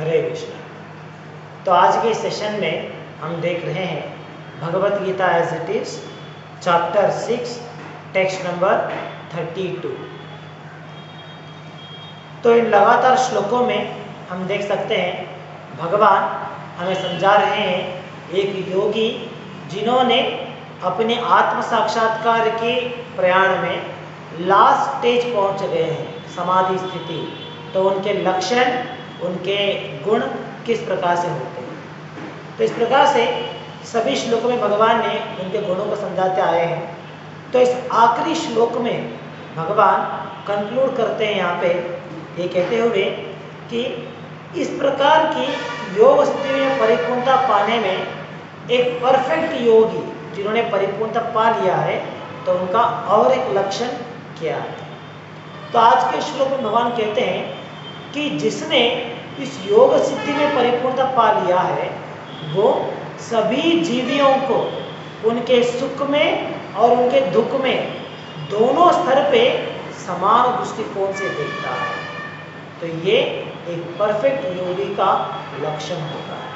हरे कृष्णा। तो आज के सेशन में हम देख रहे हैं Bhagavad Gita as it is chapter 6 text number 32। तो इन लगातार श्लोकों में हम देख सकते हैं भगवान हमें समझा रहे हैं एक योगी जिन्होंने अपने आत्म साक्षात्कार के प्रयाण में लास्ट स्टेज पहुंच गए हैं, समाधि स्थिति। तो उनके लक्षण, उनके गुण किस प्रकार से होते हैं। तो इस प्रकार से सभी श्लोकों में भगवान ने उनके गुणों को समझाते आए हैं। तो इस आखिरी श्लोक में भगवान कंक्लूड करते हैं यहाँ पे ये कहते हुए कि इस प्रकार की योग स्थिति में परिपूर्णता पाने में एक परफेक्ट योगी जिन्होंने परिपूर्णता पा लिया है तो उनका और एक लक्षण क्या है। तो आज के श्लोक में भगवान कहते हैं कि जिसने इस योग सिद्धि में परिपूर्णता पा लिया है वो सभी जीवियों को उनके सुख में और उनके दुख में दोनों स्तर पे समान दृष्टिकोण से देखता है। तो ये एक परफेक्ट योगी का लक्षण होता है।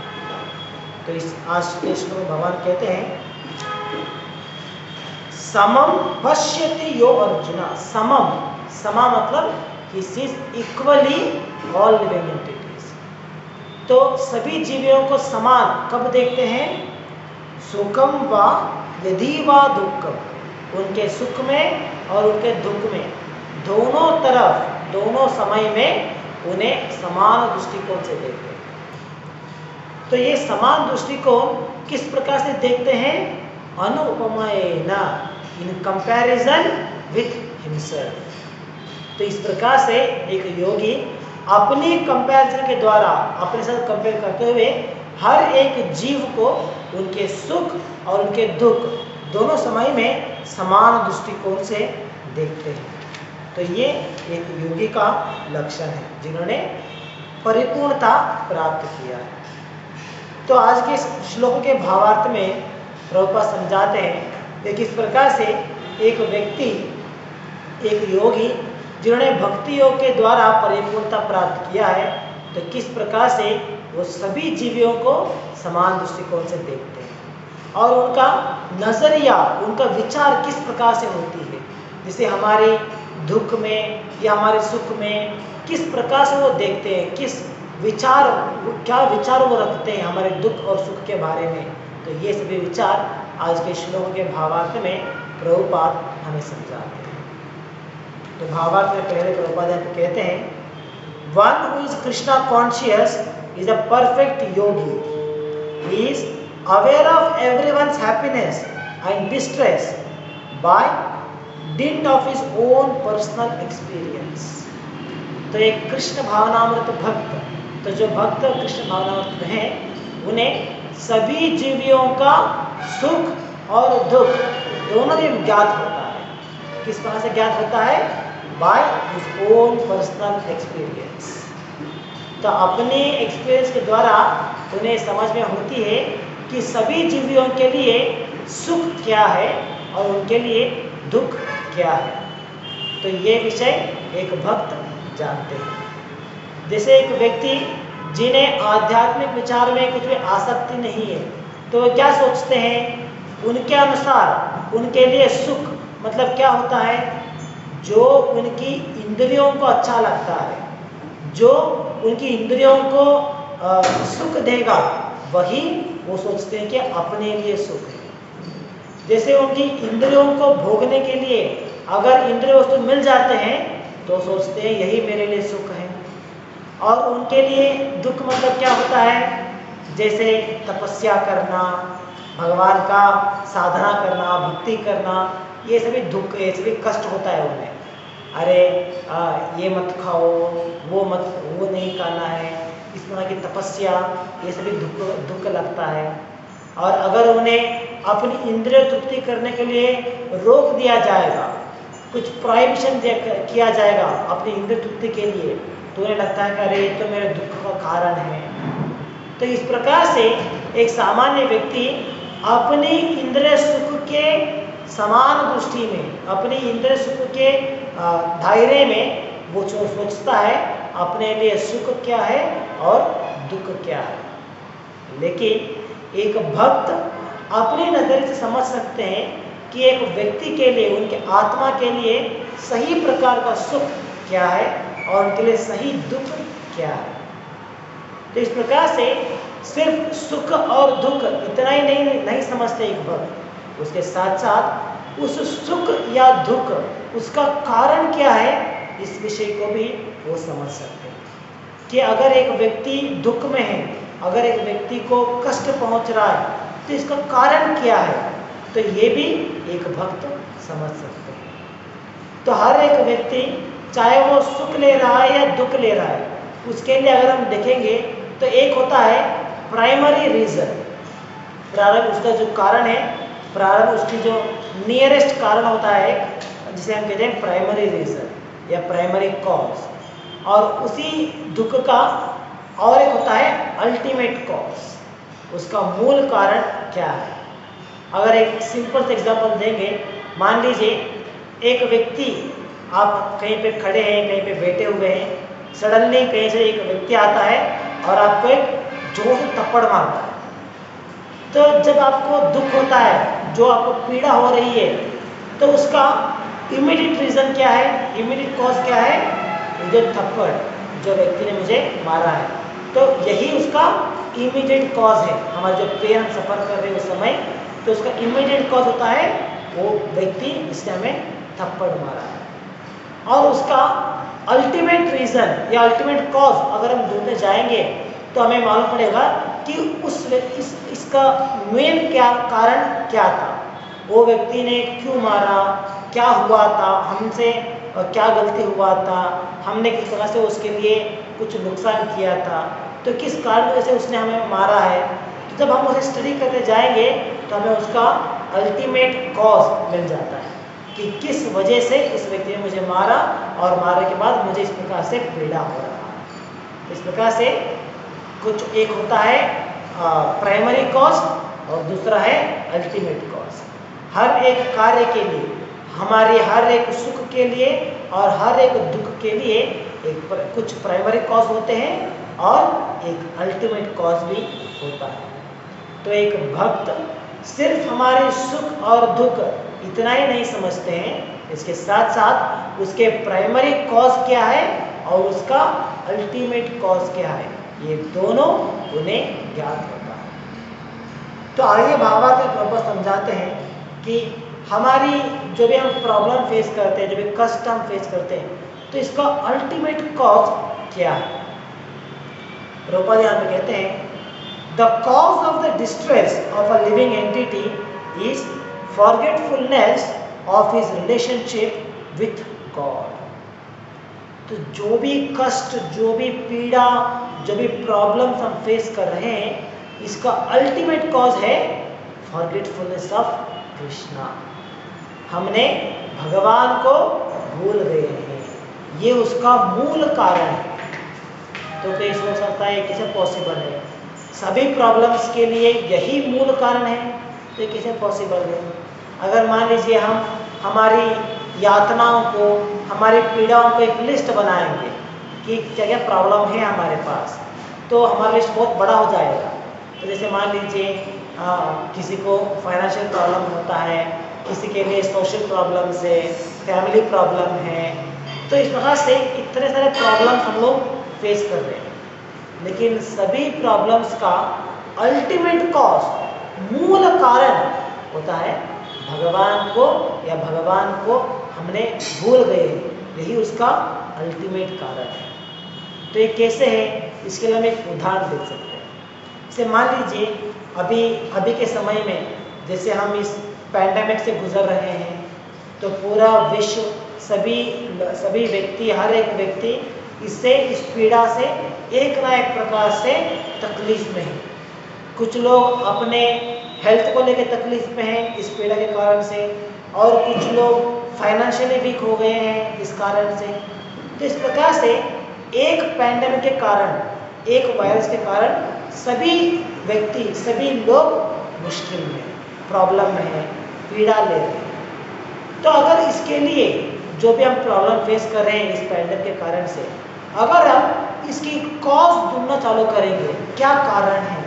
तो इस आज के श्लोक में भगवान कहते हैं समम पश्यति यो अर्जुना। समम, समा मतलब this is equally all living entities. तो सभी जीवियों को समान कब देखते हैं? सुखम व यदि व दुखम, उनके सुख में और उनके दुख में दोनों तरफ, दोनों समय में उन्हें समान दृष्टिकोण से देखते हैं। तो ये समान दृष्टिकोण किस प्रकार से देखते हैं? अनुपमेन, इन कंपैरिजन विथ हिमसेल्फ। तो इस प्रकार से एक योगी अपनी कंपैरिजन के द्वारा अपने साथ कंपेयर करते हुए हर एक जीव को उनके सुख और उनके दुख दोनों समय में समान दृष्टिकोण से देखते हैं। तो ये एक योगी का लक्षण है जिन्होंने परिपूर्णता प्राप्त किया है। तो आज के श्लोक के भावार्थ में प्रभुपाद समझाते हैं कि किस प्रकार से एक व्यक्ति, एक योगी जिन्होंने भक्ति योग के द्वारा परिपूर्णता प्राप्त किया है तो किस प्रकार से वो सभी जीवियों को समान दृष्टिकोण से देखते हैं और उनका नजरिया, उनका विचार किस प्रकार से होती है। जैसे हमारे दुख में या हमारे सुख में किस प्रकार से वो देखते हैं, किस विचार, क्या विचार वो रखते हैं हमारे दुख और सुख के बारे में। तो ये सभी विचार आज के श्लोक के भावार्थ में प्रभुपाद हमें समझाते हैं। तो भावार्थ में पहले प्रभुपाद कहते हैं one who is Krishna conscious is a perfect yogi. He is aware of everyone's happiness and distress by dint of his own personal experience। तो एक कृष्ण भावनामृत भक्त, तो जो भक्त कृष्ण भावनामृत हैं उन्हें सभी जीवियों का सुख और दुख दोनों भी ज्ञात होता है। किस तरह से ज्ञात होता है? By his own personal experience. तो अपने एक्सपीरियंस के द्वारा उन्हें समझ में होती है कि सभी जीवियों के लिए सुख क्या है और उनके लिए दुख क्या है। तो ये विषय एक भक्त जानते हैं। जैसे एक व्यक्ति जिन्हें आध्यात्मिक विचार में कुछ भी आसक्ति नहीं है तो वो क्या सोचते हैं? उनके अनुसार उनके लिए सुख मतलब क्या होता है? जो उनकी इंद्रियों को अच्छा लगता है, जो उनकी इंद्रियों को सुख देगा, वही वो सोचते हैं कि अपने लिए सुख है। जैसे उनकी इंद्रियों को भोगने के लिए अगर इंद्रिय वस्तु मिल जाते हैं तो सोचते हैं यही मेरे लिए सुख है। और उनके लिए दुख मतलब क्या होता है? जैसे तपस्या करना, भगवान का साधना करना, भक्ति करना, ये सभी दुख, ये सभी कष्ट होता है उन्हें। अरे ये मत खाओ, वो नहीं खाना है, इस तरह की तपस्या, ये सभी दुख लगता है। और अगर उन्हें अपनी इंद्रिय तृप्ति करने के लिए रोक दिया जाएगा, कुछ प्रोहिबिशन किया जाएगा अपनी इंद्रिय तृप्ति के लिए, तो उन्हें लगता है कि अरे ये तो मेरे दुख का कारण है। तो इस प्रकार से एक सामान्य व्यक्ति अपनी इंद्रिय सुख के समान दृष्टि में, अपनी इंद्रिय सुख के दायरे में वो सोचता है अपने लिए सुख क्या है और दुख क्या है। लेकिन एक भक्त अपने नजरिए से समझ सकते हैं कि एक व्यक्ति के लिए, उनके आत्मा के लिए सही प्रकार का सुख क्या है और उनके लिए सही दुख क्या है। तो इस प्रकार से सिर्फ सुख और दुख इतना ही नहीं समझते एक भक्त, उसके साथ साथ उस सुख या दुख उसका कारण क्या है, इस विषय को भी वो समझ सकते हैं। कि अगर एक व्यक्ति दुख में है, अगर एक व्यक्ति को कष्ट पहुंच रहा है, तो इसका कारण क्या है, तो ये भी एक भक्त समझ सकते हैं। तो हर एक व्यक्ति चाहे वो सुख ले रहा है या दुख ले रहा है, उसके लिए अगर हम देखेंगे तो एक होता है प्राइमरी रीजन, प्रारंभ उसका जो कारण है, प्रारंभ उसकी जो नियरेस्ट कारण होता है, जिसे हम कहते हैं प्राइमरी रीजन या प्राइमरी कॉज, और उसी दुख का और एक होता है अल्टीमेट कॉज, उसका मूल कारण क्या है। अगर एक सिंपल सा एग्जांपल देंगे, मान लीजिए एक व्यक्ति, आप कहीं पे खड़े हैं, कहीं पे बैठे हुए हैं, सडनली कहीं से एक व्यक्ति आता है और आपको एक जोर से थप्पड़ मारता है। तो जब आपको दुख होता है, जो आपको पीड़ा हो रही है, तो उसका इमीडिएट रीजन क्या है, इमीडिएट कॉज क्या है, जो थप्पड़ जो व्यक्ति ने मुझे मारा है, तो यही उसका इमीडिएट कॉज है। हमारे जो पेन हम सफर कर रहे हैं उस समय, तो उसका इमीडिएट कॉज होता है वो व्यक्ति जिसने हमें थप्पड़ मारा है। और उसका अल्टीमेट रीजन या अल्टीमेट कॉज अगर हम ढूंढने जाएंगे तो हमें मालूम पड़ेगा कि इसका मेन क्या कारण क्या था, वो व्यक्ति ने क्यों मारा, क्या हुआ था हमसे, क्या गलती हुआ था, हमने किस तरह से उसके लिए कुछ नुकसान किया था, तो किस कारण से उसने हमें मारा है। तो जब हम उसे स्टडी करते जाएंगे तो हमें उसका अल्टीमेट कॉज मिल जाता है कि किस वजह से इस व्यक्ति ने मुझे मारा और मारने के बाद मुझे इस प्रकार से पीड़ा हो रहा है। इस प्रकार से कुछ एक होता है प्राइमरी कॉज और दूसरा है अल्टीमेट कॉज। हर एक कार्य के लिए, हमारे हर एक सुख के लिए और हर एक दुख के लिए कुछ प्राइमरी कॉज होते हैं और एक अल्टीमेट कॉज भी होता है। तो एक भक्त सिर्फ हमारे सुख और दुख इतना ही नहीं समझते हैं, इसके साथ साथ उसके प्राइमरी कॉज क्या है और उसका अल्टीमेट कॉज क्या है, ये दोनों उन्हें ज्ञात होता है। तो आगे भावार्थ में प्रभु समझाते हैं कि हमारी जो भी हम प्रॉब्लम फेस करते हैं, जो भी कष्ट हम फेस करते हैं, तो इसका अल्टीमेट कॉज क्या है। प्रभुपाद यहाँ पे कहते हैं, the cause of the distress of a living entity is forgetfulness of his relationship with God. तो जो भी कष्ट, जो भी पीड़ा, जो भी प्रॉब्लम्स हम फेस कर रहे हैं, इसका अल्टीमेट कॉज है फॉरगेटफुलनेस ऑफ कृष्णा। हमने भगवान को भूल गए हैं, ये उसका मूल कारण है। तो कई सोच सकता है कैसे पॉसिबल है, सभी प्रॉब्लम्स के लिए यही मूल कारण है, तो कैसे पॉसिबल है। अगर मान लीजिए हम हमारी यातनाओं को, हमारी पीड़ाओं को एक लिस्ट बनाएंगे कि क्या क्या प्रॉब्लम है हमारे पास, तो हमारा लिस्ट बहुत बड़ा हो जाएगा। तो जैसे मान लीजिए किसी को फाइनेंशियल प्रॉब्लम होता है, किसी के लिए सोशल प्रॉब्लम्स है, फैमिली प्रॉब्लम है, तो इस प्रकार से इतने सारे प्रॉब्लम्स हम लोग फेस कर रहे हैं। लेकिन सभी प्रॉब्लम्स का अल्टीमेट कॉज, मूल कारण होता है भगवान को, या भगवान को हमने भूल गए, यही उसका अल्टीमेट कारण है। तो ये कैसे है, इसके लिए हम एक उदाहरण देख सकते हैं। जैसे मान लीजिए अभी के समय में जैसे हम इस पैंडेमिक से गुजर रहे हैं, तो पूरा विश्व, सभी व्यक्ति, हर एक व्यक्ति इससे, इस पीड़ा से एक ना एक प्रकार से तकलीफ में है। कुछ लोग अपने हेल्थ को लेकर तकलीफ में हैं इस पीड़ा के कारण से, और कुछ लोग फाइनेंशियली वीक हो गए हैं इस कारण से। तो इस प्रकार से एक पैंडेमिक के कारण, एक वायरस के कारण सभी व्यक्ति, सभी लोग मुश्किल में, प्रॉब्लम में है, पीड़ा ले रहे हैं। तो अगर इसके लिए जो भी हम प्रॉब्लम फेस कर रहे हैं इस पैंडेमिक के कारण से, अगर हम इसकी कॉज ढूंढना चालू करेंगे, क्या कारण है,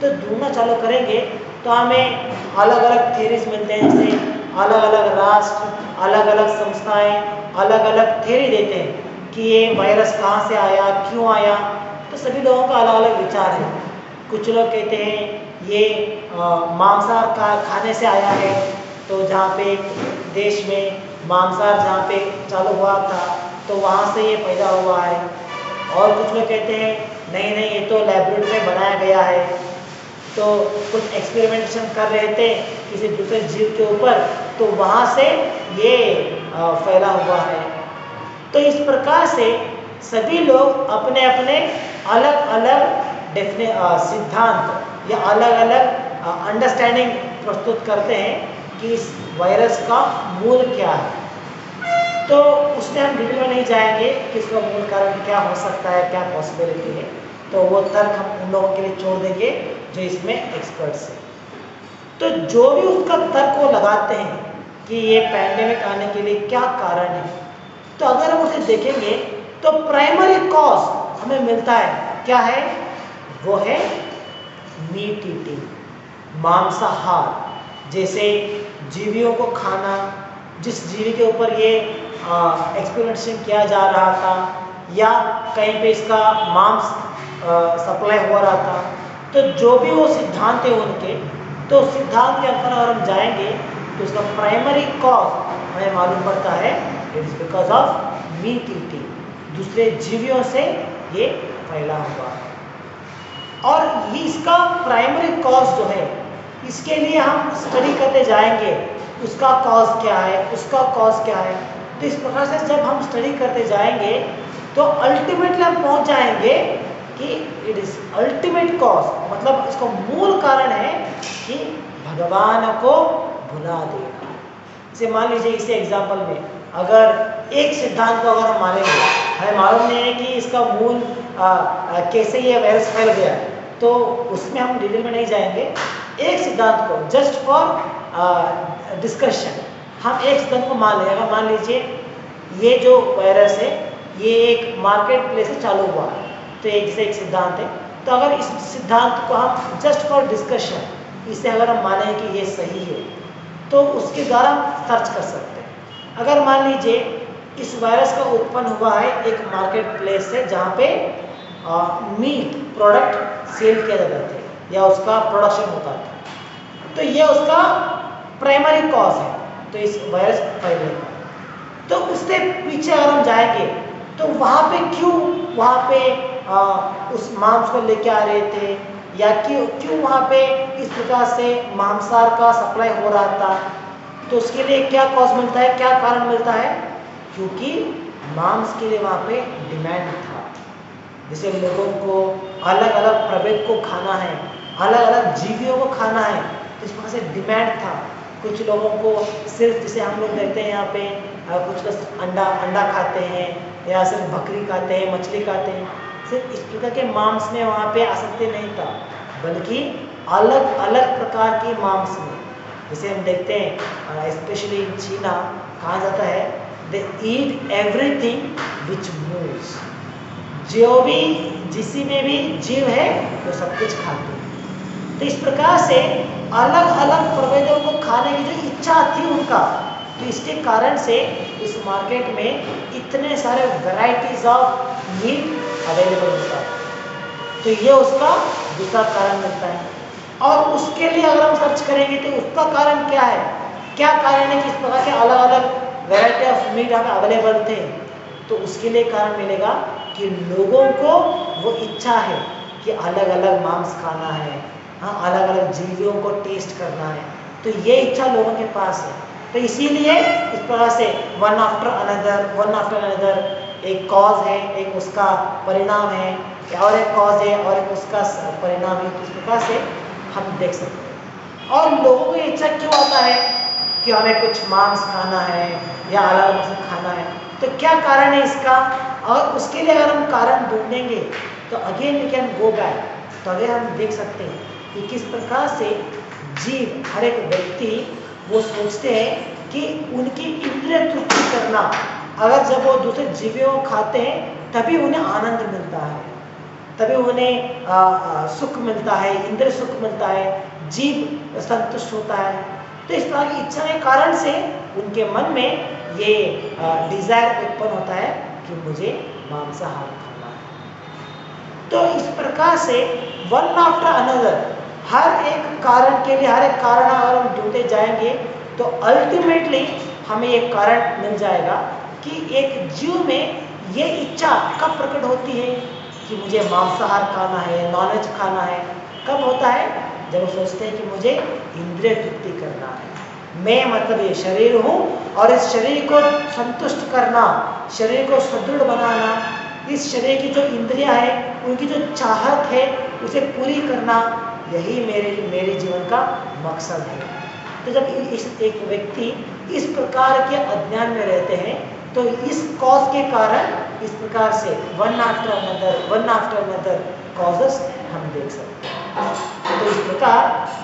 तो ढूंढना चालू करेंगे तो हमें अलग अलग थ्योरीज मिलते हैं। जैसे अलग अलग राष्ट्र, अलग अलग संस्थाएं अलग अलग थ्योरी देते हैं कि ये वायरस कहाँ से आया, क्यों आया। तो सभी लोगों का अलग अलग विचार है। कुछ लोग कहते हैं ये मांसाहार का खाने से आया है, तो जहाँ पे देश में मांसाहार जहाँ पे चालू हुआ था तो वहाँ से ये पैदा हुआ है। और कुछ लोग कहते हैं नहीं नहीं, ये तो लेबोरेटरी में बनाया गया है, तो कुछ एक्सपेरिमेंटेशन कर रहे थे किसी दूसरे जीव के ऊपर, तो वहाँ से ये फैला हुआ है। तो इस प्रकार से सभी लोग अपने अपने अलग अलग सिद्धांत या अलग अलग अंडरस्टैंडिंग प्रस्तुत करते हैं कि इस वायरस का मूल क्या है। तो उसमें हम डिटेल में नहीं जाएंगे कि इसका मूल कारण क्या हो सकता है, क्या पॉसिबिलिटी है, तो वो तर्क हम उन लोगों के लिए छोड़ देंगे जो इसमें एक्सपर्ट्स हैं। तो जो भी उसका तर्क वो लगाते हैं कि ये पैंडेमिक आने के लिए क्या कारण है, तो अगर हम उसे देखेंगे तो प्राइमरी कॉज हमें मिलता है, क्या है, वो है मीट ईटिंग, मांसाहार। जैसे जीवियों को खाना, जिस जीवी के ऊपर ये एक्सपेरिमेंटेशन किया जा रहा था या कहीं पे इसका मांस सप्लाई हो रहा था, तो जो भी वो सिद्धांत है उनके, तो सिद्धांत के अंदर अगर हम जाएंगे तो उसका प्राइमरी कॉज हमें मालूम पड़ता है, it is because of meat eating, दूसरे जीवियों से ये फैला हुआ है। और ये इसका प्राइमरी कॉज जो है, इसके लिए हम स्टडी करते जाएंगे, उसका कॉज क्या है, उसका कॉज क्या है। तो इस प्रकार से जब हम स्टडी करते जाएंगे तो अल्टीमेटली हम पहुंच जाएंगे कि इट इज अल्टीमेट कॉज, मतलब इसका मूल कारण है कि भगवान को भुला देना। जैसे मान लीजिए इसी एग्जाम्पल में अगर एक सिद्धांत को अगर हम मानेंगे, हमें मालूम नहीं है कि इसका मूल कैसे ये वायरस फैल गया, तो उसमें हम डिटेल में नहीं जाएंगे। एक सिद्धांत को जस्ट फॉर डिस्कशन हम एक सिद्धांत को मान लेंगे। मान लीजिए ये जो वायरस है ये एक मार्केट प्लेस से चालू हुआ है, तो एक जैसे एक सिद्धांत है। तो अगर इस सिद्धांत को हम जस्ट फॉर डिस्कशन इसे अगर हम माने कि ये सही है, तो उसके द्वारा हम सर्च कर सकते हैं। अगर मान लीजिए इस वायरस का उत्पन्न हुआ है एक मार्केट प्लेस से जहाँ पे मीट प्रोडक्ट सेल किया जाता थे या उसका प्रोडक्शन होता था, तो ये उसका प्राइमरी कॉज है, तो इस वायरस फैलने का। तो उससे पीछे अगर हम जाएंगे तो वहाँ पे क्यों वहाँ पे उस मांस को लेके आ रहे थे, या क्यों वहाँ पे इस प्रकार से मांसाहार का सप्लाई हो रहा था, तो उसके लिए क्या कॉज मिलता है, क्या कारण मिलता है, क्योंकि मांस के लिए वहाँ पे डिमांड था। जैसे लोगों को अलग अलग प्रभेद को खाना है, अलग अलग जीवियों को खाना है, इस प्रकार से डिमांड था। कुछ लोगों को सिर्फ, जैसे हम लोग देखते हैं यहाँ पे कुछ लोग अंडा खाते हैं या सिर्फ बकरी खाते हैं, मछली खाते हैं, सिर्फ इस प्रकार के मांस में वहाँ पे आसक्ति नहीं था, बल्कि अलग अलग प्रकार की मांस में। जैसे हम देखते हैं स्पेशली इन चीना कहा जाता है, दे ईट एवरीथिंग विच मूव्स, जो भी जिसी में भी जीव है वो सब कुछ खाते हैं। तो इस प्रकार से अलग अलग प्रभेदों को खाने की जो इच्छा थी उनका, तो इसके कारण से इस मार्केट में इतने सारे वैरायटीज ऑफ मीट अवेलेबल होता है। तो ये उसका दूसरा कारण मिलता है। और उसके लिए अगर हम सर्च करेंगे तो उसका कारण क्या है, क्या कारण है कि इस प्रकार के अलग अलग वैरायटी ऑफ मीट यहाँ पे अवेलेबल थे, तो उसके लिए कारण मिलेगा कि लोगों को वो इच्छा है कि अलग अलग मांस खाना है, हाँ, अलग अलग जीवियों को टेस्ट करना है, तो ये इच्छा लोगों के पास है। तो इसीलिए इस तरह से वन आफ्टर अनदर एक कॉज है, एक उसका परिणाम है, और एक कॉज है और एक उसका परिणाम है। तो इस प्रकार से हम देख सकते हैं। और लोगों को इच्छा क्यों आता है कि हमें कुछ मांस खाना है या अलग अलग खाना है, तो क्या कारण है इसका, और उसके लिए अगर हम कारण ढूंढेंगे तो again we can go back, तो अगर हम देख सकते हैं कि किस प्रकार से जीव, हर एक व्यक्ति वो सोचते हैं कि उनकी इंद्रिय तृप्ति करना अगर जब वो दूसरे जीवियों को खाते हैं तभी उन्हें आनंद मिलता है, तभी उन्हें सुख मिलता है, इंद्रिय सुख मिलता है, जीव संतुष्ट होता है। तो इस तरह की इच्छा के कारण से उनके मन में ये डिजायर उत्पन्न होता है कि मुझे मांसाहार खाना है। तो इस प्रकार से वन आफ्टर अनदर हर एक कारण के लिए, हर एक कारण अगर हम ढूंढते जाएंगे तो अल्टीमेटली हमें एक कारण मिल जाएगा कि एक जीव में ये इच्छा कब प्रकट होती है कि मुझे मांसाहार खाना है, नॉनवेज खाना है। कब होता है? जब वो सोचते हैं कि मुझे इंद्रिय तृप्ति करना है, मैं मतलब ये शरीर हूँ और इस शरीर को संतुष्ट करना, शरीर को सुदृढ़ बनाना, इस शरीर की जो इंद्रियां है उनकी जो चाहत है उसे पूरी करना, यही मेरे जीवन का मकसद है। तो जब एक व्यक्ति इस प्रकार के अज्ञान में रहते हैं तो इस कॉज के कारण इस प्रकार से वन आफ्टर अनदर कॉजेस हम देख सकते हैं। तो इस प्रकार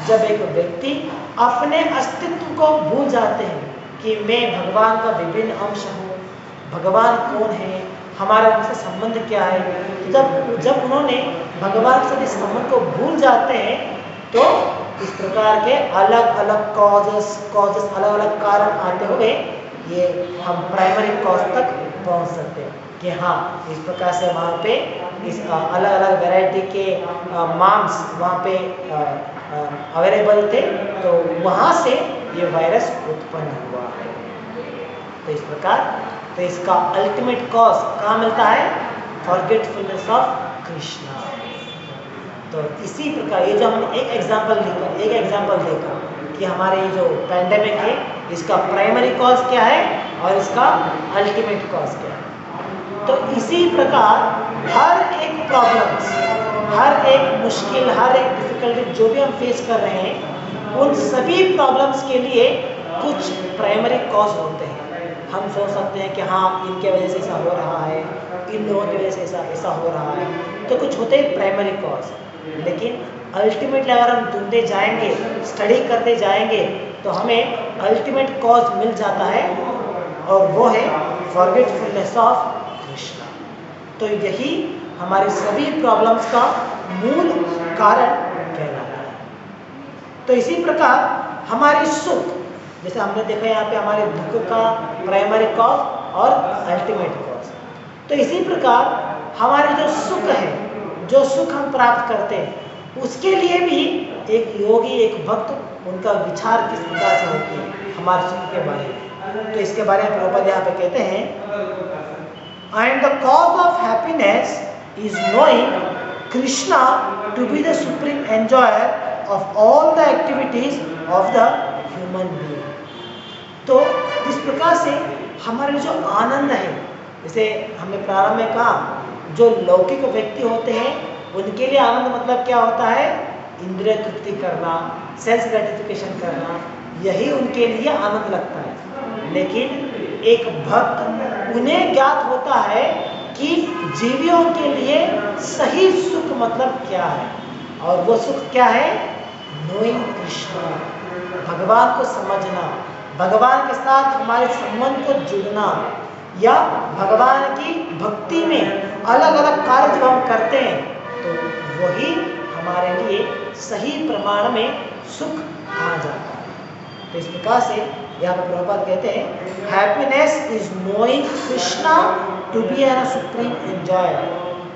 जब एक व्यक्ति अपने अस्तित्व को भूल जाते हैं कि मैं भगवान का विभिन्न अंश हूँ, भगवान कौन है, हमारा उनसे संबंध क्या है, जब उन्होंने भगवान से इस संबंध को भूल जाते हैं तो इस प्रकार के अलग अलग कॉजेस अलग अलग कारण आते हुए ये हम प्राइमरी कॉज तक पहुंच सकते हैं कि हाँ इस प्रकार से वहाँ पे इस अलग अलग वैरायटी के मांस वहाँ पे अवेलेबल थे, तो वहाँ से ये वायरस उत्पन्न हुआ है। तो इस प्रकार तो इसका अल्टीमेट कॉज कहाँ मिलता है? Forgetfulness of Krishna. तो इसी प्रकार ये जो हमने एक एग्जाम्पल देखा कि हमारे ये जो पैंडेमिक है इसका प्राइमरी कॉज क्या है और इसका अल्टीमेट कॉज क्या है। तो इसी प्रकार हर एक प्रॉब्लम्स, हर एक मुश्किल, हर एक डिफिकल्टी जो भी हम फेस कर रहे हैं, उन सभी प्रॉब्लम्स के लिए कुछ प्राइमरी कॉज होते हैं। हम सोच सकते हैं कि हाँ इनके वजह से ऐसा हो रहा है, इन लोगों की वजह से ऐसा हो रहा है, तो कुछ होते हैं प्राइमरी कॉज। लेकिन अल्टीमेटली अगर हम ढूंढते जाएंगे, स्टडी करते जाएंगे तो हमें अल्टीमेट कॉज मिल जाता है और वो है फॉरगेटफुलनेस ऑफ कृष्णा। तो यही हमारी सभी प्रॉब्लम्स का मूल कारण कहलाता है। तो इसी प्रकार हमारी सुख, जैसे हमने देखा यहाँ पे हमारे दुख का प्राइमरी कॉज और अल्टीमेट कॉज, तो इसी प्रकार हमारे जो सुख है, जो सुख हम प्राप्त करते हैं, उसके लिए भी एक योगी, एक भक्त, उनका विचार किस प्रकार से होती है हमारे सुख के बारे में। तो इसके बारे में प्रभुपाद यहाँ पे कहते हैं, and the cause of happiness is knowing Krishna to be the supreme enjoyer of all the activities of the human being. तो इस प्रकार से हमारे जो आनंद है, जैसे हमने प्रारंभ में कहा, जो लौकिक व्यक्ति होते हैं उनके लिए आनंद मतलब क्या होता है? इंद्रिय तृप्ति करना, सेल्स ग्रेटिफिकेशन करना, यही उनके लिए आनंद लगता है। लेकिन एक भक्त, उन्हें ज्ञात होता है कि जीवियों के लिए सही सुख मतलब क्या है, और वो सुख क्या है? नोइंग कृष्णा, भगवान को समझना, भगवान के साथ हमारे संबंध को जुड़ना, या भगवान की भक्ति में अलग अलग कार्य जब हम करते हैं तो वही हमारे लिए सही प्रमाण में सुख आ जाता है। तो इस प्रकार से यहाँ पर प्रभुपाद कहते हैं, happiness is knowing Krishna to be an supreme enjoyer.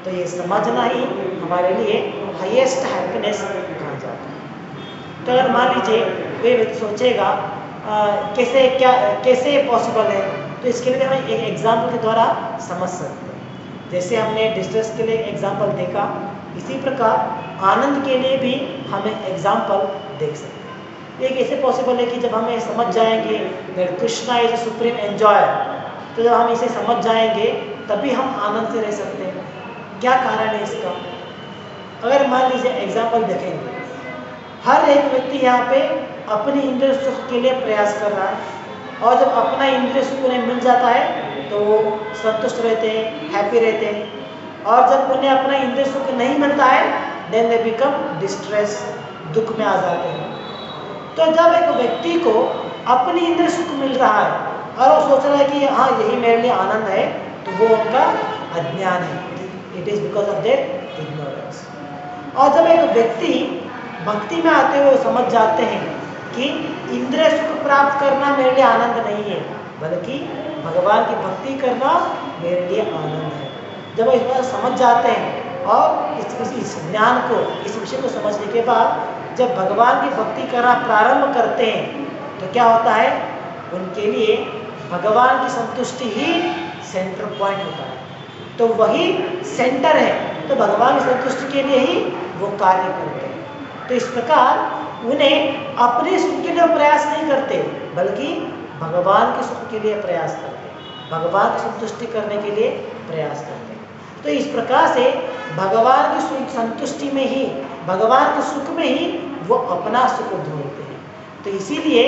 तो ये समझना ही हमारे लिए हाईएस्ट हैप्पीनेस कहा जाता है। तो अगर मान लीजिए कोई व्यक्ति सोचेगा कैसे पॉसिबल है, तो इसके लिए हम एक एग्जाम्पल के द्वारा समझ सकते हैं। जैसे हमने डिस्ट्रेस के लिए एग्जाम्पल देखा, इसी प्रकार आनंद के लिए भी हम एक एग्जाम्पल देख सकते हैं। एक ऐसे पॉसिबल है कि जब हम ये समझ जाएंगे that Krishna is a supreme enjoyer, तो जब हम इसे समझ जाएंगे तभी हम आनंद से रह सकते हैं। क्या कारण है इसका? अगर मान लीजिए एग्जाम्पल देखेंगे, हर एक व्यक्ति यहाँ पे अपनी इंद्रिय सुख के लिए प्रयास कर रहा है, और जब अपना इंद्रिय सुख उन्हें मिल जाता है तो वो संतुष्ट रहते हैं, हैप्पी रहते हैं, और जब उन्हें अपना इंद्रिय सुख नहीं मिलता है देन दे बिकम डिस्ट्रेस, दुख में आ जाते हैं। तो जब एक व्यक्ति को अपनी इंद्रिय सुख मिल रहा है और वो सोच रहा है कि हाँ यही मेरे लिए आनंद है, तो वो उनका अज्ञान है। It is because of their ignorance. और जब एक व्यक्ति भक्ति में आते हुए समझ जाते हैं कि इंद्रिय सुख प्राप्त करना मेरे लिए आनंद नहीं है, बल्कि भगवान की भक्ति करना मेरे लिए आनंद है, जब वो इस बात समझ जाते हैं और इस ज्ञान को, इस विषय को समझने के बाद जब भगवान की भक्ति करना प्रारंभ करते हैं, तो क्या होता है, उनके लिए भगवान की संतुष्टि ही सेंटर पॉइंट होता है। तो वही सेंटर है, तो भगवान की संतुष्टि के लिए ही वो कार्य करते हैं। तो इस प्रकार उन्हें अपने सुख के लिए प्रयास नहीं करते, बल्कि भगवान के सुख के लिए प्रयास करते हैं, भगवान की संतुष्टि करने के लिए प्रयास करते हैं। तो इस प्रकार से भगवान की संतुष्टि में ही, भगवान के सुख में ही वो अपना सुख ढूंढते हैं। तो इसीलिए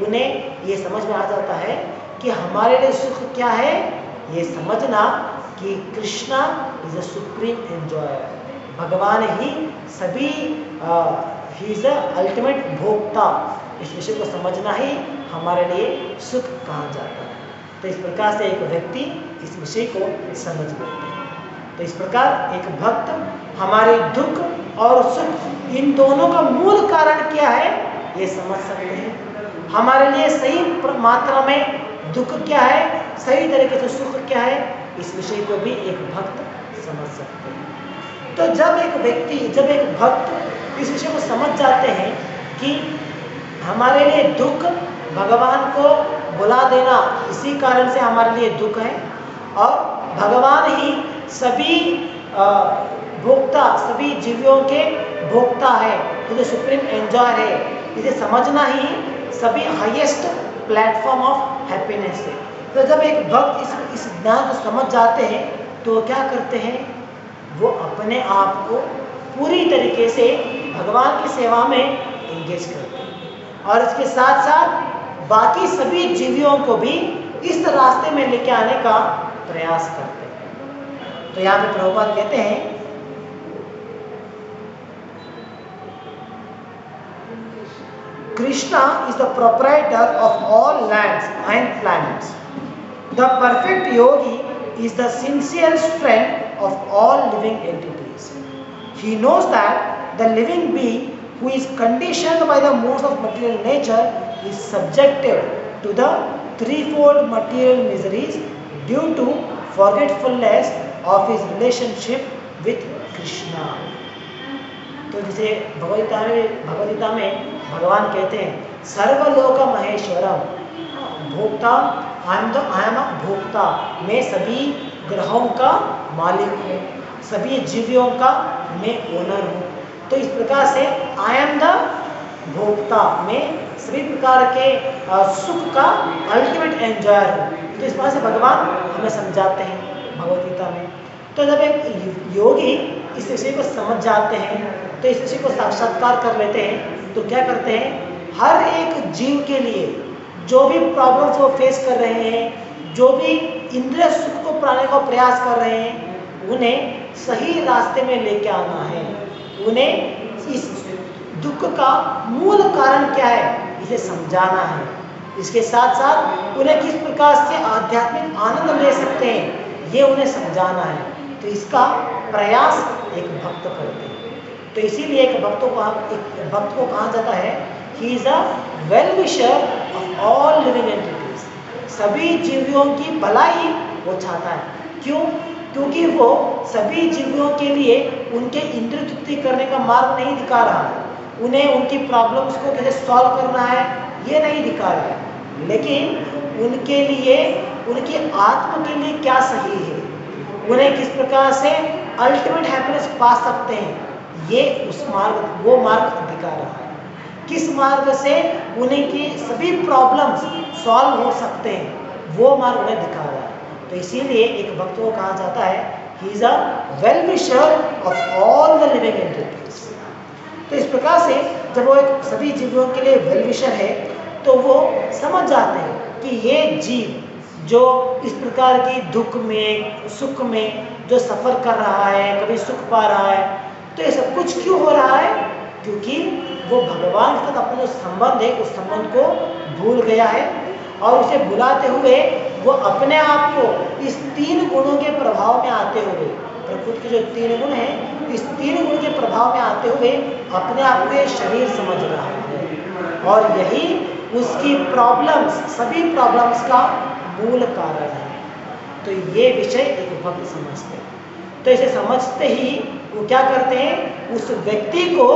उन्हें ये समझ में आ जाता है कि हमारे लिए सुख क्या है, ये समझना कि Krishna is a supreme enjoyer, भगवान ही सभी, ही इज अ अल्टीमेट भोक्ता। इस विषय को समझना ही हमारे लिए सुख कहा जाता है। तो इस प्रकार से एक व्यक्ति इस विषय को समझ लेते हैं। तो इस प्रकार एक भक्त हमारे दुख और सुख इन दोनों का मूल कारण क्या है ये समझ सकते हैं। हमारे लिए सही मात्रा में दुख क्या है, सही तरीके से सुख क्या है, इस विषय को भी एक भक्त समझ सकते हैं। तो जब एक व्यक्ति, जब एक भक्त इस विषय को समझ जाते हैं कि हमारे लिए दुख भगवान को बुला देना इसी कारण से हमारे लिए दुख है, और भगवान ही सभी भोक्ता, सभी जीवियों के भोक्ता है, तो जो सुप्रीम एंजॉयर है, इसे समझना ही सभी हाईएस्ट प्लेटफॉर्म ऑफ हैप्पीनेस है। तो जब एक भक्त इस ज्ञान को समझ जाते हैं, तो क्या करते हैं, वो अपने आप को पूरी तरीके से भगवान की सेवा में एंगेज करते हैं, और इसके साथ साथ बाकी सभी जीवियों को भी इस रास्ते में लेके आने का प्रयास करते हैं। तो यहाँ पे प्रभुपाद कहते हैं, Krishna is the proprietor of all lands and planets. The perfect yogi is the sincerest friend of all living entities. He knows that the living being who is conditioned by the modes of material nature is subjected to the threefold material miseries due to forgetfulness of his relationship with Krishna. तो जैसे भगवद्गीता में भगवान कहते हैं, सर्वलोक महेश्वरम भोक्ता, I am भोक्ता, मैं सभी ग्रहों का मालिक हूँ, सभी जीवियों का मैं ओनर हूँ। तो इस प्रकार से आई एम द भोक्ता, मैं सभी प्रकार के सुख का अल्टीमेट एंजॉयर हूँ। तो इस प्रकार से भगवान हमें समझाते हैं भगवद्गीता में। तो जब एक योगी इस विषय को समझ जाते हैं, तो इस विषय को साक्षात्कार कर लेते हैं, तो क्या करते हैं, हर एक जीव के लिए जो भी प्रॉब्लम्स वो फेस कर रहे हैं, जो भी इंद्रिय सुख को पाने का प्रयास कर रहे हैं, उन्हें सही रास्ते में लेके आना है। उन्हें इस दुख का मूल कारण क्या है इसे समझाना है। इसके साथ साथ उन्हें किस प्रकार से आध्यात्मिक आनंद ले सकते हैं ये उन्हें समझाना है। तो इसका प्रयास एक भक्त करते हैं। तो इसीलिए एक भक्त को कहा जाता है, he is a well wisher of all living entities. सभी जीवियों की भलाई वो चाहता है। क्यों? क्योंकि वो सभी जीवियों के लिए उनके इंद्रिय तृप्ति करने का मार्ग नहीं दिखा रहा है, उन्हें उनकी प्रॉब्लम्स को कैसे सॉल्व करना है ये नहीं दिखा रहा है, लेकिन उनके लिए, उनकी आत्मा के लिए क्या सही है, उन्हें किस प्रकार से अल्टीमेट हैप्पीनेस पा सकते हैं, ये उस मार्ग, वो मार्ग दिखा रहा है। किस मार्ग से उन्हें की सभी प्रॉब्लम्स सॉल्व हो सकते हैं वो मार्ग उन्हें दिखा रहा है। तो इसीलिए एक भक्त को कहा जाता है, he is a well wisher of all the living entities. तो इस प्रकार से जब वो एक सभी जीवों के लिए वेल विशर है, तो वो समझ जाते हैं कि ये जीव जो इस प्रकार की दुख में, सुख में जो सफ़र कर रहा है, कभी सुख पा रहा है, तो ये सब कुछ क्यों हो रहा है? क्योंकि वो भगवान के साथ अपना जो संबंध है उस संबंध को भूल गया है, और उसे बुलाते हुए वो अपने आप को इस 3 गुणों के प्रभाव में आते हुए, प्रकृति के जो 3 गुण हैं, इस 3 गुण के प्रभाव में आते हुए अपने आप को ये शरीर समझ रहा है, और यही उसकी प्रॉब्लम्स, सभी प्रॉब्लम्स का मूल कारण है। तो ये विषय एक भक्त समझते हैं। तो इसे समझते ही वो क्या करते हैं, उस व्यक्ति को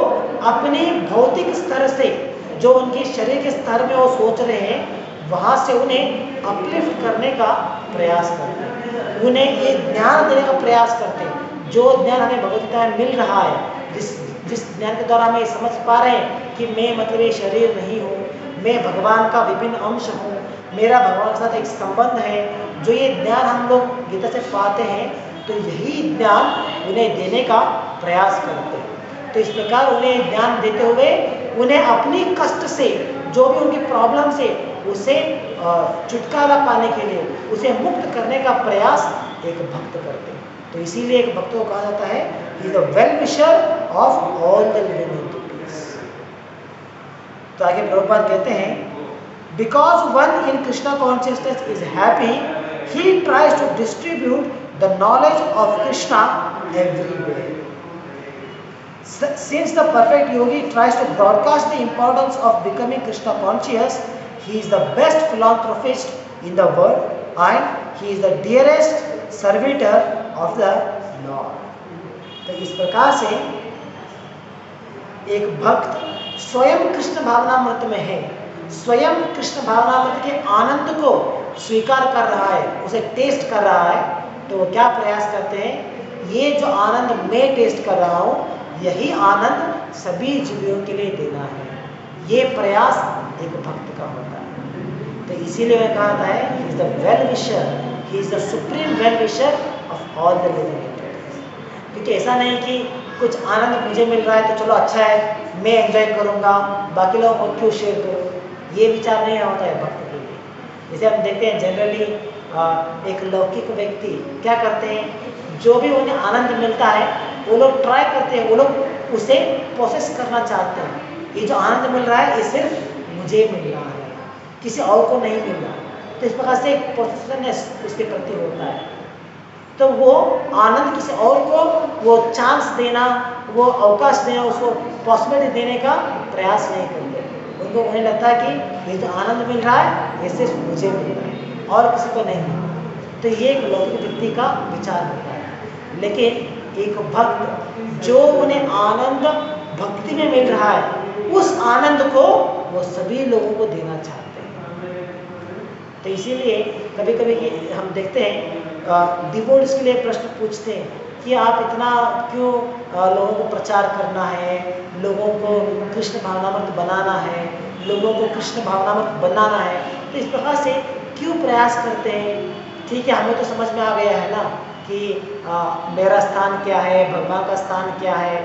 अपने भौतिक स्तर से, जो उनके शरीर के स्तर में वो सोच रहे हैं, वहाँ से उन्हें अपलिफ्ट करने का प्रयास करते हैं, उन्हें ये ज्ञान देने का प्रयास करते हैं। जो ज्ञान हमें भगवद्गीता में मिल रहा है, जिस ज्ञान के द्वारा हम ये समझ पा रहे हैं कि मैं मतलब ये शरीर नहीं हूँ, मैं भगवान का विभिन्न अंश हूँ, मेरा भगवान के साथ एक संबंध है, जो ये ज्ञान हम लोग गीता से पाते हैं, तो यही ज्ञान उन्हें देने का प्रयास करते हैं। तो इस प्रकार उन्हें ज्ञान देते हुए उन्हें अपनी कष्ट से, जो भी उनकी प्रॉब्लम से, उसे छुटकारा पाने के लिए, उसे मुक्त करने का प्रयास एक भक्त करते हैं। तो इसीलिए एक भक्त को कहा जाता है he is the well wisher of all the living entities. तो आगे प्रभुपाद कहते हैं, because one in Krishna consciousness is happy, he tries to distribute the knowledge of Krishna everywhere. Since the perfect yogi tries to broadcast the importance of becoming Krishna conscious, he is the best philanthropist in the world and he is the dearest servitor of the Lord. तो इस प्रकार से एक भक्त स्वयं कृष्ण भावनामृत में है, स्वयं कृष्ण भावनामृत के आनंद को स्वीकार कर रहा है, उसे टेस्ट कर रहा है। तो वो क्या प्रयास करते हैं, ये जो आनंद मैं टेस्ट कर रहा हूँ, यही आनंद सभी जीवियों के लिए देना है। ये प्रयास एक भक्त का होता है। तो इसीलिए मैं कहा था है, he is the well विशर, he is the supreme well wisher of all the living entities. क्योंकि ऐसा नहीं कि कुछ आनंद मुझे मिल रहा है तो चलो अच्छा है, मैं एंजॉय करूँगा, बाकी लोगों को क्यों शेयर करूँ, ये विचार नहीं होता है भक्त के लिए। जैसे हम देखते हैं जनरली एक लौकिक व्यक्ति क्या करते हैं, जो भी उन्हें आनंद मिलता है वो लोग ट्राई करते हैं, वो लोग उसे प्रोसेस करना चाहते हैं। ये जो आनंद मिल रहा है ये सिर्फ मुझे मिल रहा है, किसी और को नहीं मिल रहा। तो इस प्रकार से एक प्रोसेसनेस उसके प्रति होता है। तो वो आनंद किसी और को वो चांस देना, वो अवकाश देना, उसको पॉसिबिलिटी देने का प्रयास नहीं करते। उनको उन्हें लगता है कि ये जो आनंद मिल रहा है ये सिर्फ मुझे मिल रहा है और किसी को नहीं मिल रहा। तो ये एक लौकिक व्यक्ति का विचार होता है। लेकिन एक भक्त जो उन्हें आनंद भक्ति में मिल रहा है, उस आनंद को वो सभी लोगों को देना चाहते हैं। तो इसीलिए कभी कभी हम देखते हैं डिवोर्स के लिए प्रश्न पूछते हैं कि आप इतना क्यों लोगों को प्रचार करना है, लोगों को कृष्ण भावनामृत बनाना है, लोगों को कृष्ण भावनामृत बनाना है। तो इस प्रकार से क्यों प्रयास करते हैं। ठीक है, हमें तो समझ में आ गया है ना कि मेरा स्थान क्या है, भगवान का स्थान क्या है,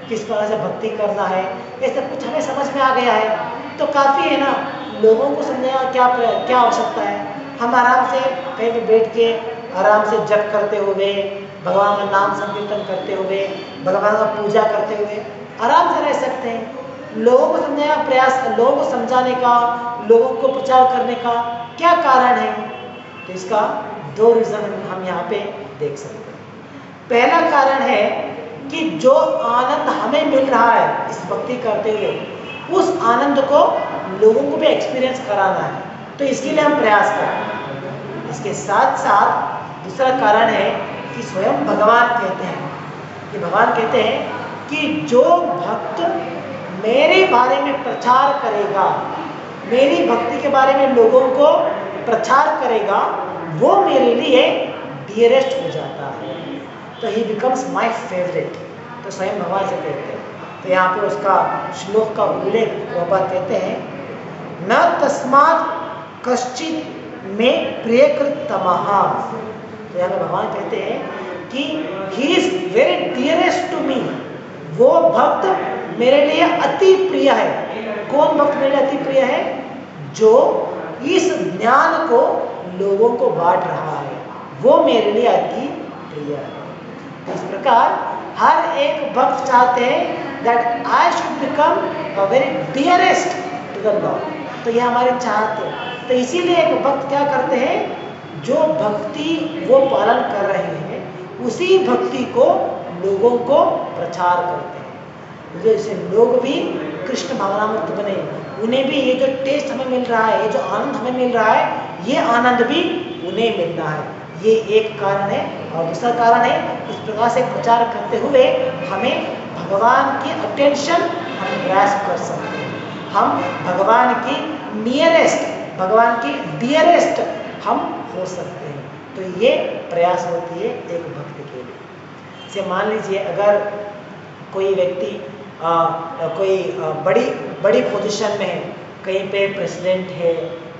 किस प्रकार से भक्ति करना है, ये सब कुछ हमें समझ में आ गया है। तो काफ़ी है ना, लोगों को समझने का क्या आवश्यकता है। हम आराम से कहीं भी बैठ के आराम से जप करते हुए, भगवान का नाम संकीर्तन करते हुए, भगवान का पूजा करते हुए आराम से रह सकते हैं। लोगों को समझने का प्रयास, लोगों को समझाने का, लोगों को प्रचार करने का क्या कारण है। तो इसका 2 रीज़न हम यहाँ पे देख सकते हैं। पहला कारण है कि जो आनंद हमें मिल रहा है इस भक्ति करते हुए, उस आनंद को लोगों को भी एक्सपीरियंस कराना है, तो इसके लिए हम प्रयास करें। इसके साथ साथ दूसरा कारण है कि स्वयं भगवान कहते हैं कि जो भक्त मेरे बारे में प्रचार करेगा, मेरी भक्ति के बारे में लोगों को प्रचार करेगा, वो मेरे लिए डियरेस्ट हो जाता है। तो ही बिकम्स माई फेवरेट। तो स्वयं भगवान से कहते हैं। तो यहाँ पे उसका श्लोक का उल्लेख प्रभुपाद कहते हैं, न तस्मात् कश्चित् में प्रियकृतमः। तो यहाँ पे भगवान कहते हैं कि he is very dearest to me. वो भक्त मेरे लिए अति प्रिय है। कौन भक्त मेरे लिए अति प्रिय है? जो इस ज्ञान को लोगों को बांट रहा है, वो मेरे लिए अति प्रिय है। इस प्रकार हर एक भक्त चाहते हैं that I should become a very dearest to the lord. तो ये हमारी चाहत है तो इसीलिए एक भक्त क्या करते हैं, जो भक्ति वो पालन कर रहे हैं उसी भक्ति को लोगों को प्रचार करते हैं, जैसे लोग भी कृष्ण भावनामृत बने, उन्हें भी ये जो टेस्ट हमें मिल रहा है, ये जो आनंद हमें मिल रहा है, ये आनंद भी उन्हें मिलना है। ये एक कारण है। और दूसरा कारण है, इस प्रकार से प्रचार करते हुए हमें भगवान की अटेंशन हम ग्रैस्प कर सकते हैं, हम भगवान की नियरेस्ट, भगवान की डियरेस्ट हम हो सकते हैं। तो ये प्रयास होती है एक भक्त के लिए। जैसे मान लीजिए अगर कोई व्यक्ति कोई बड़ी पोजीशन में है, कहीं पे प्रेसिडेंट है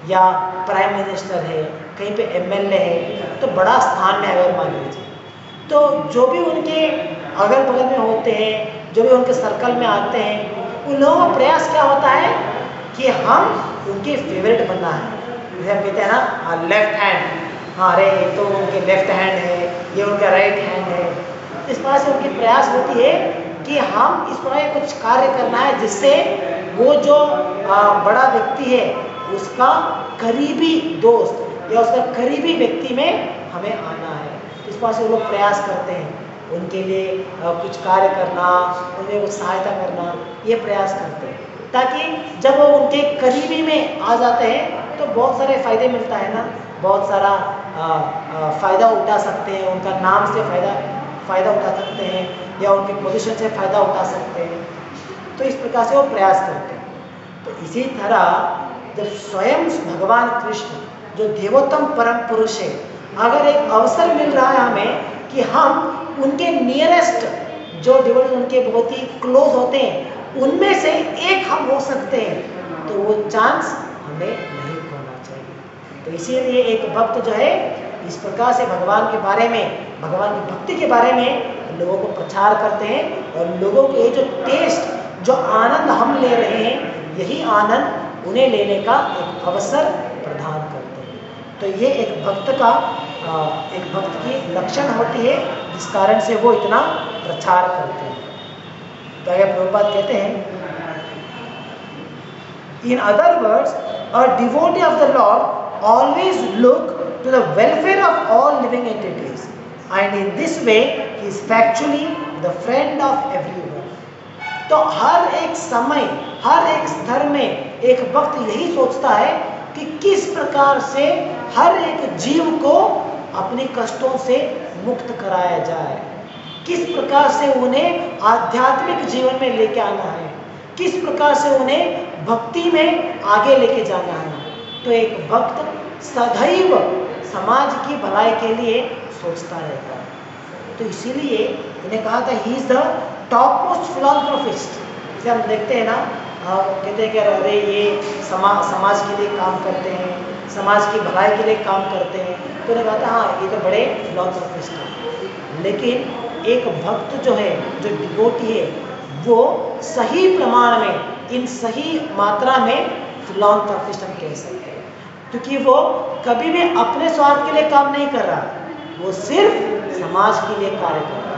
या प्राइम मिनिस्टर है, कहीं पे एमएलए है, तो बड़ा स्थान में अगर मान लीजिए, तो जो भी उनके अगल बगल में होते हैं, जो भी उनके सर्कल में आते हैं, उन लोगों का प्रयास क्या होता है कि हम उनके फेवरेट बनना है। जैसे हम कहते हैं ना लेफ्ट हैंड, हाँ अरे ये तो उनके लेफ्ट हैंड है, ये उनका राइट हैंड है। इस तरह से उनकी प्रयास होती है कि हम इस तरह कुछ कार्य करना है जिससे वो जो बड़ा व्यक्ति है उसका करीबी दोस्त या उसका करीबी व्यक्ति में हमें आना है। इस तरह से वो लोग प्रयास करते हैं, उनके लिए कुछ कार्य करना, उन्हें कुछ सहायता करना, ये प्रयास करते हैं, ताकि जब वो उनके करीबी में आ जाते हैं तो बहुत सारे फायदे मिलता है ना, बहुत सारा फ़ायदा उठा सकते हैं, उनका नाम से फ़ायदा उठा सकते हैं या उनकी पोजीशन से फ़ायदा उठा सकते हैं। तो इस प्रकार से वो प्रयास करते हैं। तो इसी तरह जब स्वयं भगवान कृष्ण जो देवोत्तम परम पुरुष है, अगर एक अवसर मिल रहा है हमें कि हम उनके नियरेस्ट जो डिवोटी उनके बहुत ही क्लोज होते हैं उनमें से एक हम हो सकते हैं, तो वो चांस हमें नहीं खोना चाहिए। तो इसीलिए एक भक्त जो है इस प्रकार से भगवान के बारे में, भगवान की भक्ति के बारे में लोगों को प्रचार करते हैं, और लोगों को ये जो टेस्ट, जो आनंद हम ले रहे हैं, यही आनंद उन्हें लेने का एक अवसर प्रदान करते हैं। तो ये एक भक्त की लक्षण होती है, जिस कारण से वो इतना प्रचार करते हैं। तो आगे प्रभुपाद कहते हैं, In other words, a devotee of the Lord always look to the welfare of all living entities, and in this way he is factually the friend of everyone. तो हर एक समय, हर एक स्तर में एक भक्त यही सोचता है कि किस प्रकार से हर एक जीव को अपने कष्टों से मुक्त कराया जाए, किस प्रकार से उन्हें आध्यात्मिक जीवन में लेके आना है, किस प्रकार से उन्हें भक्ति में आगे लेके जाना है। तो एक भक्त सदैव समाज की भलाई के लिए सोचता रहता है। तो इसीलिए उन्हें कहा था he is the top most philanthropist. जैसे हम देखते हैं ना, कहते हैं कि अरे ये समाज के लिए काम करते हैं, समाज की भलाई के लिए काम करते हैं, तो उन्हें कहा था हाँ ये तो बड़े फिलॉन्थ्रोपिस्ट हैं। लेकिन एक भक्त जो है, जो डिवोटी है, वो सही प्रमाण में, इन सही मात्रा में फिलॉन्थ्रोपिस्ट हम कह सकते हैं, क्योंकि वो कभी भी अपने स्वार्थ के लिए काम नहीं कर रहा, वो सिर्फ समाज के लिए कार्य कर रहा है।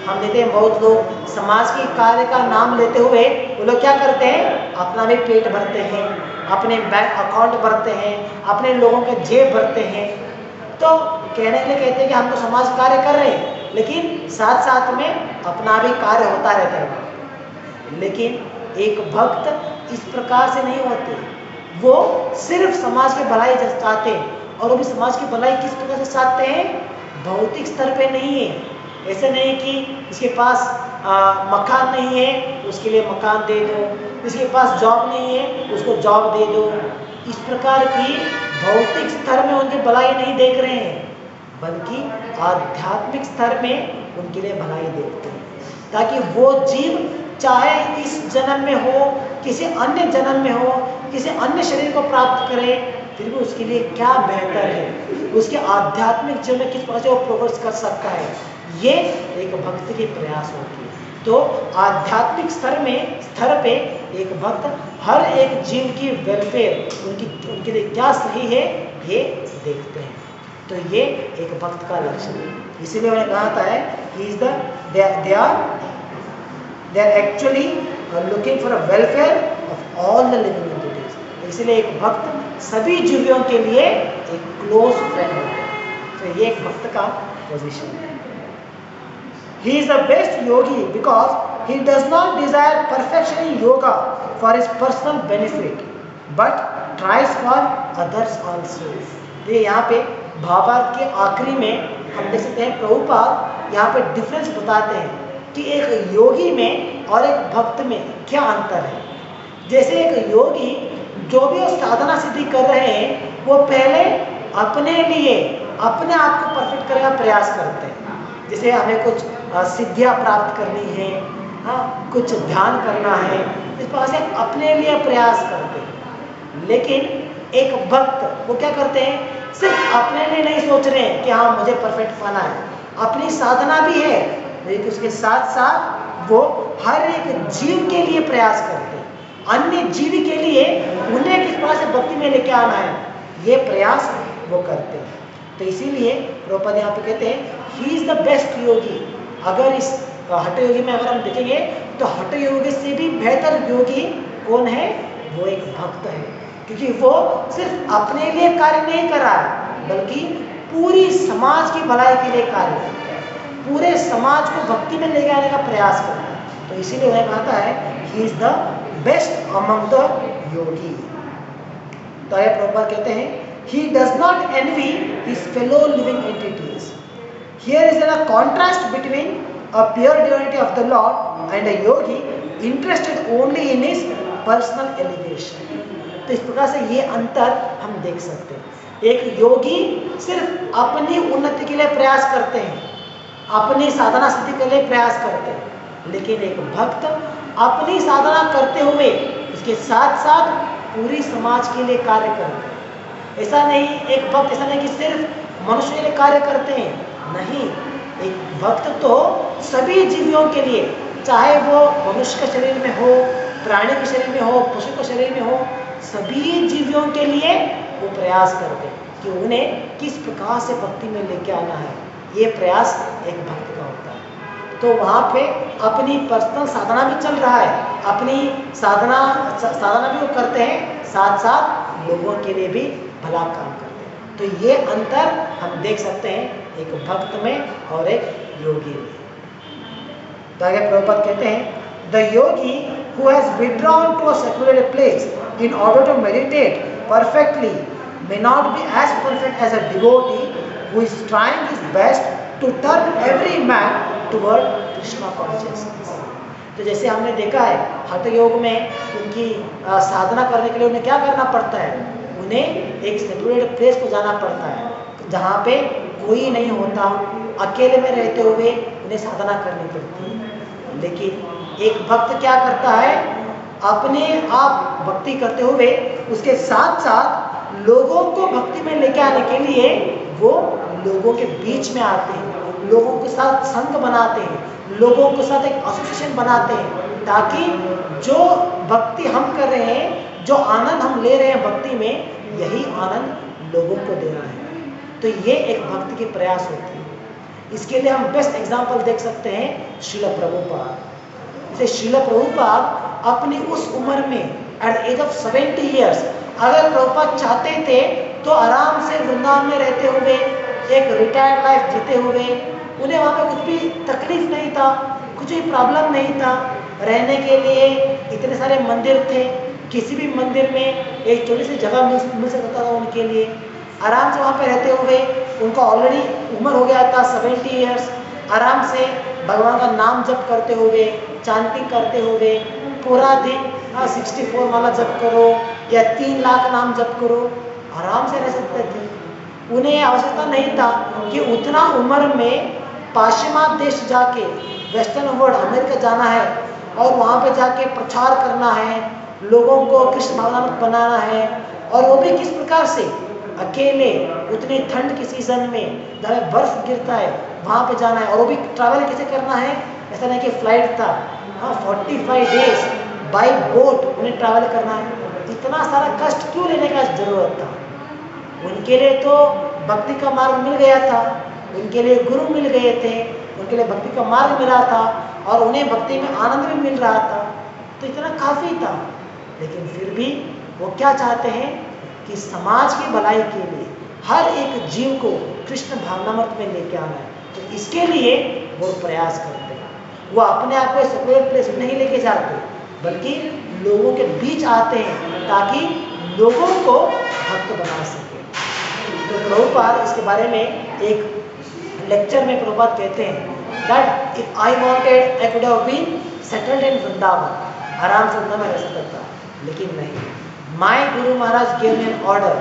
हम देखते हैं बहुत लोग समाज के कार्य का नाम लेते हुए वो लोग क्या करते हैं, अपना भी पेट भरते हैं, अपने बैंक अकाउंट भरते हैं, अपने लोगों के जेब भरते हैं। तो कहने के लिए कहते हैं कि हम तो समाज कार्य कर रहे हैं, लेकिन साथ साथ में अपना भी कार्य होता रहता है। लेकिन एक भक्त इस प्रकार से नहीं होते, वो सिर्फ समाज की भलाई चाहते हैं, और वो भी समाज की भलाई किस प्रकार से चाहते हैं, भौतिक स्तर पे नहीं है। ऐसे नहीं कि इसके पास मकान नहीं है उसके लिए मकान दे दो, इसके पास जॉब नहीं है उसको जॉब दे दो। इस प्रकार की भौतिक स्तर में उनकी भलाई नहीं देख रहे हैं, बल्कि आध्यात्मिक स्तर में उनके लिए भलाई देखते हैं, ताकि वो जीव चाहे इस जन्म में हो, किसी अन्य जन्म में हो, किसी अन्य शरीर को प्राप्त करे, फिर भी उसके लिए क्या बेहतर है, उसके आध्यात्मिक जीवन में किस प्रकार से वो प्रोग्रेस कर सकता है, ये एक भक्त की प्रयास होती है। तो आध्यात्मिक स्तर पे एक भक्त हर एक जीव की वेलफेयर, उनके लिए क्या सही है, ये देखते हैं। तो ये एक भक्त का लक्षण है। इसीलिए उन्हें कहा था they are actually looking for a welfare of all the living entities। इसलिए एक भक्त सभी जीवियों के लिए एक क्लोज फ्रेंड होता है। तो ये एक भक्त का पोजीशन है। He is the best yogi because he does not desire perfection in yoga for his personal benefit, but tries for others also. ये यहाँ पे भावार्थ के आखिरी में हम देख सकते हैं प्रभुपाद यहाँ पे डिफरेंस बताते हैं कि एक योगी में और एक भक्त में क्या अंतर है। जैसे एक योगी जो भी वो साधना सिद्धि कर रहे हैं वो पहले अपने लिए अपने आप को परफेक्ट करने का प्रयास करते हैं। जैसे हमें कुछ सिद्धियां प्राप्त करनी है, हाँ, कुछ ध्यान करना है, इस प्रकार से अपने लिए प्रयास करते हैं। लेकिन एक भक्त वो क्या करते हैं, सिर्फ अपने लिए नहीं सोच रहे हैं कि हाँ मुझे परफेक्ट पाना है, अपनी साधना भी है, लेकिन उसके साथ साथ वो हर एक जीव के लिए प्रयास करते हैं, अन्य जीव के लिए उन्हें किस प्रकार से भक्ति में लेके आना है, ये प्रयास वो करते हैं। तो इसीलिए प्रभुपाद यहाँ पे कहते हैं ही इज द बेस्ट योगी। अगर इस हठ योगी में अगर हम देखेंगे तो हठ योगी से भी बेहतर योगी कौन है, वो एक भक्त है, क्योंकि वो सिर्फ अपने लिए कार्य नहीं कर रहा है बल्कि पूरी समाज की भलाई के लिए कार्य करता है, पूरे समाज को भक्ति में लेके आने का प्रयास करता है। तो इसीलिए वह कहता है he is the best among the yogi. तो ये प्रभुपाद कहते हैं he does not envy his fellow living entities. Here is a contrast between a pure devotee of the Lord and a yogi interested only in his personal elevation. तो इस प्रकार से ये अंतर हम देख सकते हैं। एक योगी सिर्फ अपनी उन्नति के लिए प्रयास करते हैं, अपनी साधना सिद्धि के लिए प्रयास करते हैं, लेकिन एक भक्त अपनी साधना करते हुए उसके साथ साथ पूरी समाज के लिए कार्य करते हैं। ऐसा नहीं, एक भक्त ऐसा नहीं कि सिर्फ मनुष्य के लिए कार्य करते हैं, नहीं, एक भक्त तो सभी जीवियों के लिए, चाहे वो मनुष्य के शरीर में हो, प्राणी के शरीर में हो, पशु के शरीर में हो, सभी जीवियों के लिए वो प्रयास करते हैं कि उन्हें किस प्रकार से भक्ति में लेके आना है। ये प्रयास एक भक्त का होता है। तो वहाँ पे अपनी पर्सनल साधना भी चल रहा है, अपनी साधना भी वो करते हैं, साथ साथ लोगों के लिए भी भला काम करते हैं। तो ये अंतर हम देख सकते हैं एक भक्त में और एक योगी में। तो आगे प्रभुपाद कहते हैं the Yogi who has withdrawn to a secluded place in order to meditate perfectly may not be as perfect as a devotee who is trying his best to turn every man toward Krishna consciousness. तो जैसे हमने देखा है हठ योग में उनकी साधना करने के लिए उन्हें क्या करना पड़ता है, उन्हें एक सेक्लूडेड प्लेस को जाना पड़ता है जहाँ पे कोई नहीं होता, अकेले में रहते हुए उन्हें साधना करनी पड़ती है। लेकिन एक भक्त क्या करता है, अपने आप भक्ति करते हुए उसके साथ साथ लोगों को भक्ति में लेके आने के लिए वो लोगों के बीच में आते हैं, लोगों के साथ संग बनाते हैं, लोगों के साथ एक एसोसिएशन बनाते हैं, ताकि जो भक्ति हम कर रहे हैं, जो आनंद हम ले रहे हैं भक्ति में, यही आनंद लोगों को देना है। तो ये एक भक्ति की प्रयास होती है। इसके लिए हम बेस्ट एग्जांपल देख सकते हैं श्रील प्रभुपाद। जैसे श्रील प्रभुपाद अपनी उस उम्र में at the age of 70 years अगर प्रभुपाद चाहते थे तो आराम से वृंदावन में रहते हुए एक रिटायर्ड लाइफ जीते हुए, उन्हें वहाँ पे कुछ भी तकलीफ नहीं था, कुछ भी प्रॉब्लम नहीं था, रहने के लिए इतने सारे मंदिर थे, किसी भी मंदिर में एक छोटी सी जगह मिल सकता था उनके लिए, आराम से वहाँ पे रहते हुए, उनका ऑलरेडी उम्र हो गया था 70 ईयर्स, आराम से भगवान का नाम जप करते हुए, चांटिंग करते हुए, पूरा दिन 64 माला जप करो या 3 लाख नाम जप करो, आराम से रह सकते थे। उन्हें आवश्यकता नहीं था कि उतना उम्र में पाश्चिमात्य देश जाके, वेस्टर्न वर्ल्ड अमेरिका जाना है और वहाँ पे जाके प्रचार करना है, लोगों को कृष्ण भावनात्मक बनाना है, और वो भी किस प्रकार से, अकेले उतनी ठंड के सीजन में जहाँ बर्फ गिरता है वहाँ पे जाना है, और वो भी ट्रैवल कैसे करना है, ऐसा नहीं कि फ्लाइट था, हाँ 45 डेज बाई बोट उन्हें ट्रैवल करना है। इतना सारा कष्ट क्यों लेने का जरूरत था? उनके लिए तो भक्ति का मार्ग मिल गया था, उनके लिए गुरु मिल गए थे, उनके लिए भक्ति का मार्ग मिला था और उन्हें भक्ति में आनंद भी मिल रहा था, तो इतना काफ़ी था। लेकिन फिर भी वो क्या चाहते हैं, कि समाज की भलाई के लिए हर एक जीव को कृष्ण भावनामृत में लेके आना है। तो इसके लिए वो प्रयास करते हैं। वो अपने आप को सेपरेट प्लेस में नहीं लेके जाते, बल्कि लोगों के बीच आते हैं ताकि लोगों को भक्त बना सके। तो प्रभुपाद इसके बारे में एक लेक्चर में प्रभुपाद कहते हैं that if I wanted I could have been settled in Vrindavan, आराम से वृंदावन में रह सकता, लेकिन नहीं। My Guru Maharaj gave me an order,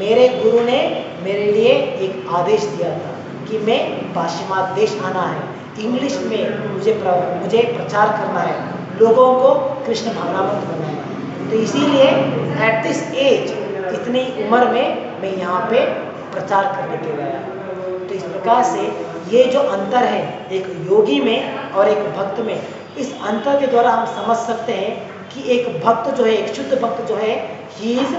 मेरे गुरु ने मेरे लिए एक आदेश दिया था कि मैं पाश्चिमात्य देश आना है, इंग्लिश में मुझे प्रचार करना है, लोगों को कृष्ण भावनामृत बनाना है। तो इसीलिए एट दिस एज, इतनी उम्र में मैं यहाँ पे प्रचार करने के लिए आया। तो इस प्रकार से ये जो अंतर है एक योगी में और एक भक्त में, इस अंतर के द्वारा हम समझ सकते हैं कि एक भक्त जो है, एक शुद्ध भक्त जो है, he is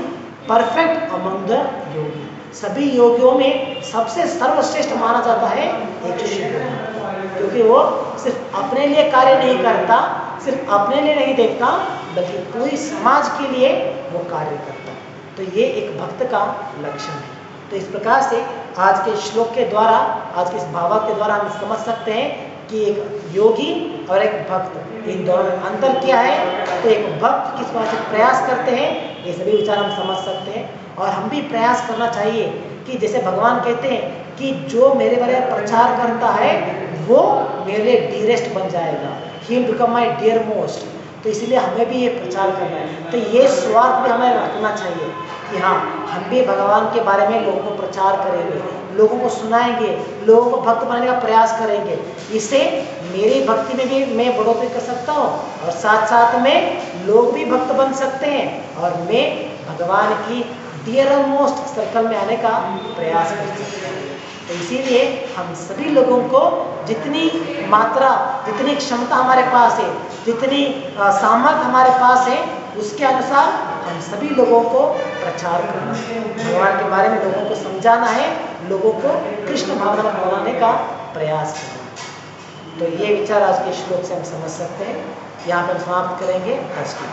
perfect among the yogi. सभी योगियों में सबसे सर्वश्रेष्ठ माना जाता है एक शुद्ध भक्त, क्योंकि वो सिर्फ अपने लिए कार्य नहीं करता, सिर्फ अपने लिए नहीं देखता, बल्कि पूरी समाज के लिए वो कार्य करता। तो ये एक भक्त का लक्षण है। तो इस प्रकार से आज के श्लोक के द्वारा, आज के इस भावार्थ के द्वारा हम समझ सकते हैं कि एक योगी और एक भक्त, इन दोनों में अंतर क्या है। तो एक भक्त किस बात से प्रयास करते हैं, ये सभी विचार हम समझ सकते हैं। और हम भी प्रयास करना चाहिए कि जैसे भगवान कहते हैं कि जो मेरे बारे में प्रचार करता है वो मेरे लिए डियरेस्ट बन जाएगा, he will become my dear most. तो इसीलिए हमें भी ये प्रचार करना है। तो ये स्वार्थ भी हमें रखना चाहिए कि हाँ, हम भी भगवान के बारे में लोगों को प्रचार करेंगे, लोगों को सुनाएंगे, लोगों को भक्त बनाने का प्रयास करेंगे। इससे मेरी भक्ति में भी मैं बढ़ोतरी कर सकता हूँ और साथ साथ में लोग भी भक्त बन सकते हैं और मैं भगवान की डियर मोस्ट सर्कल में आने का प्रयास कर सकते हैं। तो इसीलिए हम सभी लोगों को जितनी मात्रा, जितनी क्षमता हमारे पास है, जितनी सामर्थ्य हमारे पास है, उसके अनुसार हम सभी लोगों को प्रचार करना है, भगवान के बारे में लोगों को समझाना है, लोगों को कृष्ण भावना में बनाने का प्रयास करना है। तो ये विचार आज के श्लोक से हम समझ सकते हैं। यहाँ पर समाप्त करेंगे आज की।